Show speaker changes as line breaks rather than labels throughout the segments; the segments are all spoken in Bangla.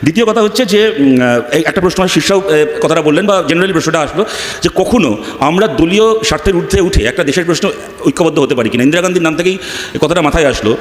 দ্বিতীয় কথা হচ্ছে যে একটা প্রশ্ন শীর্ষক কথাটা বললেন বা জেনারেলি প্রশ্নটা আসলো যে কখনো আমরা দলীয় স্বার্থের ঊর্ধ্বে উঠে একটা দেশের প্রশ্ন ঐক্যবদ্ধ হতে পারি কিনা। ইন্দিরা গান্ধীর নাম থেকেই কথাটা মাথায় আসলো।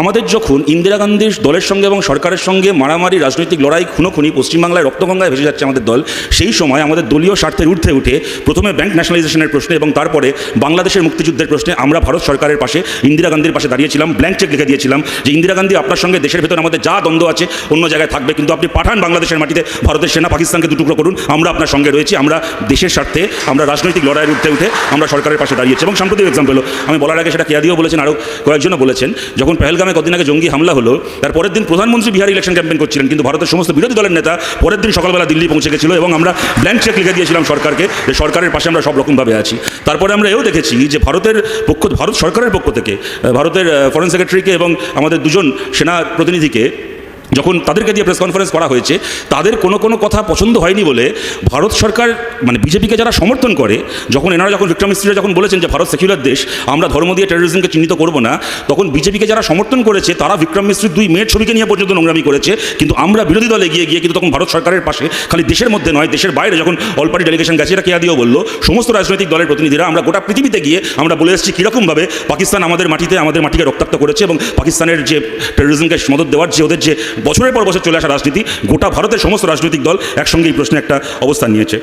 আমাদের যখন ইন্দিরা গান্ধীর দলের সঙ্গে এবং সরকারের সঙ্গে মারামারি, রাজনৈতিক লড়াই, খুনোখুনি, পশ্চিমবাংলায় রক্তগঙ্গায় ভেসে যাচ্ছে আমাদের দল, সেই সময় আমাদের দলীয় স্বার্থের ঊর্ধ্বে উঠে প্রথমে ব্যাংক ন্যাশনালাইজেশনের প্রশ্নে এবং তারপরে বাংলাদেশের মুক্তিযুদ্ধের প্রশ্নে আমরা ভারত সরকারের পাশে, ইন্দিরা গান্ধীর পাশে দাঁড়িয়েছিলাম। ব্ল্যাঙ্ক চেক লিখে দিয়েছিলাম যে ইন্দিরা গান্ধী, আপনার সঙ্গে দেশের ভেতর আমাদের যা দ্বন্দ্ব আছে অন্য জায়গায় থাকবে, কিন্তু আপনি পাঠান বাংলাদেশের মাটিতে ভারতের সেনা, পাকিস্তানকে দুটুকরো করুন, আমরা আপনার সঙ্গে রয়েছি। আমরা দেশের স্বার্থে, আমরা রাজনৈতিক লড়াইয়ের ঊর্ধ্বে উঠে আমরা সরকারের পাশে দাঁড়িয়েছি। এবং সাম্প্রতিক এক্সাম্পল, আমি বলার আগে সেটা কেয়াদিও বলেছেন, আরও কয়েকজনও বলেছেন, যখন পেহেলগামে কদিন আগে জঙ্গি হামলা হলো, তার পরের দিন প্রধানমন্ত্রী বিহার ইলেকশন ক্যাম্পেইন করছিলেন, কিন্তু ভারতের সমস্ত বিরোধী দলের নেতা পরের দিন সকালবেলা দিল্লি পৌঁছে গেছিল এবং আমরা ব্ল্যাঙ্ক চেক লিখে দিয়েছিলাম সরকারকে যে সরকারের পাশে আমরা সব রকমভাবে আছি। তারপরে আমরা এও দেখেছি যে ভারত সরকারের পক্ষ থেকে ভারতের ফরেন সেক্রেটারিকে এবং আমাদের দুজন সেনা প্রতিনিধিকে যখন তাদেরকে দিয়ে প্রেস কনফারেন্স করা হয়েছে, তাদের কোনো কথা পছন্দ হয়নি বলে ভারত সরকার, মানে বিজেপিকে যারা সমর্থন করে, যখন বিক্রম মিস্ত্রিরা যখন বলেছেন যে ভারত সেকুলার দেশ, আমরা ধর্ম দিয়ে টেরোরিজমকে চিহ্নিত করব না, তখন বিজেপিকে যারা সমর্থন করেছে তারা বিক্রম মিস্ত্রির 2 মেয়ের ছবিকে নিয়ে পর্যন্ত নোংরামি করেছে। কিন্তু আমরা বিরোধী দল এগিয়ে গিয়ে কিন্তু তখন ভারত সরকারের পাশে, খালি দেশের মধ্যে নয়, দেশের বাইরে যখন অল পার্টি ডেলিগেশন গেছে, এটা কেয়াদিও বললো, সমস্ত রাজনৈতিক দলের প্রতিনিধিরা আমরা গোটা পৃথিবীতে গিয়ে আমরা বলে এসেছি কীরকমভাবে পাকিস্তান আমাদের মাটিকে রক্তাক্ত করেছে এবং পাকিস্তানের যে টেরোরিজমকে মদত দেওয়ার যে ওদের যে বছরের পর বছর চলে আসা রাজনীতি, গোটা ভারতের সমস্ত রাজনৈতিক দল একসঙ্গে এই প্রশ্নে একটা অবস্থান নিয়েছে।